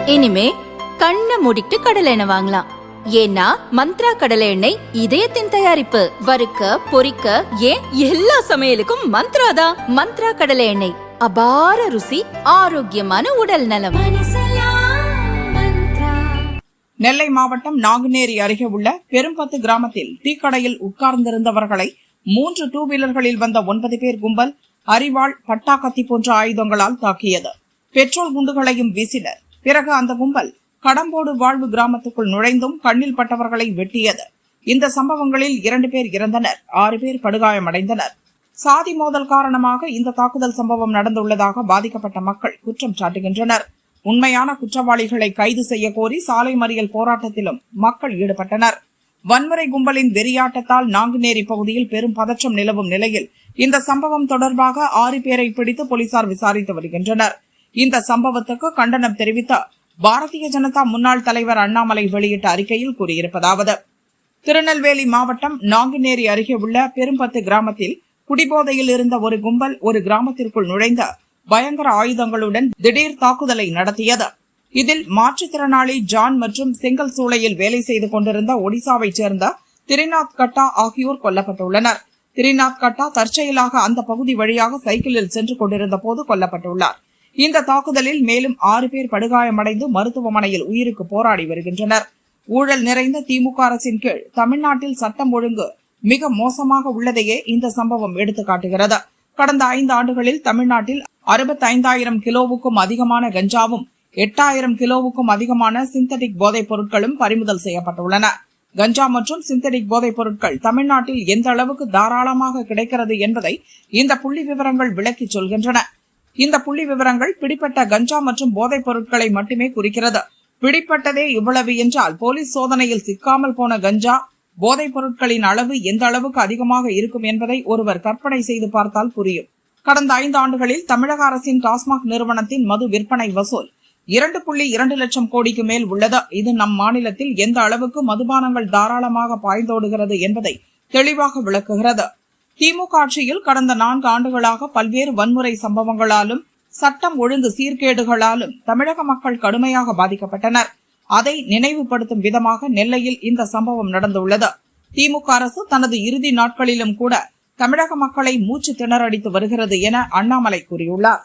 இனிமே கண்ணை மூடிட்டு கடலை எண்ணெய் வாங்கலாம். ஏன்னா மந்த்ரா கடலை எண்ணெய் இதயத்தின் தயாரிப்பு. வறுக்க பொரிக்க ஏன் எல்லா சமையலுக்கும் மந்த்ரா தான். மந்த்ரா கடலை எண்ணெய், அபார ருசி, ஆரோக்கியமான உடல் நலம். நெல்லை மாவட்டம் நாங்குநேரி அருகே உள்ள பெரும்பத்து கிராமத்தில் டீக்கடையில் உட்கார்ந்திருந்தவர்களை 3 டூ வீலர்களில் வந்த 9 பேர் கும்பல் அரிவாள், பட்டாக்கத்தி போன்ற ஆயுதங்களால் தாக்கியது. பெட்ரோல் குண்டுகளையும் வீசினர். பிறகு அந்த கும்பல் கடம்போடு வாழ்வு கிராமத்துக்குள் நுழைந்தும் கண்ணில் பட்டவர்களை வெட்டியது. இந்த சம்பவங்களில் 2 பேர் இறந்தனர், 6 பேர் படுகாயமடைந்தனர். சாதி மோதல் காரணமாக இந்த தாக்குதல் சம்பவம் நடந்துள்ளதாக பாதிக்கப்பட்ட மக்கள் குற்றம் சாட்டுகின்றனர். உண்மையான குற்றவாளிகளை கைது செய்ய கோரி சாலை மறியல் போராட்டத்திலும் மக்கள் ஈடுபட்டனர். வன்முறை கும்பலின் வெறியாட்டத்தால் நாங்குநேரி பகுதியில் பெரும் பதற்றம் நிலவும் நிலையில் இந்த சம்பவம் தொடர்பாக 6 பேரை பிடித்து போலீசார் விசாரித்து வருகின்றனர். இந்த சம்பவத்துக்கு கண்டனம் தெரிவித்த பாரதிய ஜனதா முன்னாள் தலைவர் அண்ணாமலை வெளியிட்ட அறிக்கையில் கூறியிருப்பதாவது: திருநெல்வேலி மாவட்டம் நாங்குநேரி அருகே உள்ள பெரும்பத்து கிராமத்தில் குடிபோதையில் இருந்த ஒரு கும்பல் ஒரு கிராமத்திற்குள் நுழைந்த பயங்கர ஆயுதங்களுடன் திடீர் தாக்குதலை நடத்தியது. இதில் மாற்றுத்திறனாளி ஜான் மற்றும் செங்கல் சூளையில் வேலை செய்து கொண்டிருந்த ஒடிசாவைச் சேர்ந்த திரிநாத் கட்டா ஆகியோர் கொல்லப்பட்டுள்ளனர். திரிநாத் கட்டா தற்செயலாக அந்த பகுதி வழியாக சைக்கிளில் சென்று கொண்டிருந்த போது கொல்லப்பட்டுள்ளார். இந்த தாக்குதலில் மேலும் 6 பேர் படுகாயமடைந்து மருத்துவமனையில் உயிருக்கு போராடி வருகின்றனர். ஊழல் நிறைந்த திமுக அரசின் கீழ் தமிழ்நாட்டில் சட்டம் ஒழுங்கு மிக மோசமாக உள்ளதையே இந்த சம்பவம் எடுத்துக்காட்டுகிறது. கடந்த 5 ஆண்டுகளில் தமிழ்நாட்டில் 65,000 கிலோவுக்கும் அதிகமான கஞ்சாவும் 8,000 கிலோவுக்கும் அதிகமான சிந்தட்டிக் போதைப் பொருட்களும் பறிமுதல் செய்யப்பட்டுள்ளன. கஞ்சா மற்றும் சிந்தட்டிக் போதைப் பொருட்கள் தமிழ்நாட்டில் எந்த அளவுக்கு தாராளமாக கிடைக்கிறது என்பதை இந்த புள்ளி விவரங்கள் விளக்கிச் சொல்கின்றன. இந்த புள்ளி விவரங்கள் பிடிப்பட்ட கஞ்சா மற்றும் போதைப் பொருட்களை மட்டுமே குறிக்கிறது. பிடிப்பட்டதே இவ்வளவு என்றால் போலீஸ் சோதனையில் சிக்காமல் போன கஞ்சா போதைப் பொருட்களின் அளவு எந்த அளவுக்கு அதிகமாக இருக்கும் என்பதை ஒருவர் கற்பனை செய்து பார்த்தால் புரியும். கடந்த 5 ஆண்டுகளில் தமிழக அரசின் டாஸ்மாக் நிறுவனத்தின் மது விற்பனை வசூல் 2.2 லட்சம் கோடிக்கு மேல் உள்ளது. இது நம் மாநிலத்தில் எந்த அளவுக்கு மதுபானங்கள் தாராளமாக பாய்ந்தோடுகிறது என்பதை தெளிவாக விளக்குகிறது. திமுக ஆட்சியில் கடந்த 4 ஆண்டுகளாக பல்வேறு வன்முறை சம்பவங்களாலும் சட்டம் ஒழுங்கு சீர்கேடுகளாலும் தமிழக மக்கள் கடுமையாக பாதிக்கப்பட்டனர். அதை நினைவுபடுத்தும் விதமாக நெல்லையில் இந்த சம்பவம் நடந்துள்ளது. திமுக அரசு தனது இறுதி நாட்களிலும் கூட தமிழக மக்களை மூச்சு திணறடித்து வருகிறது என அண்ணாமலை கூறியுள்ளார்.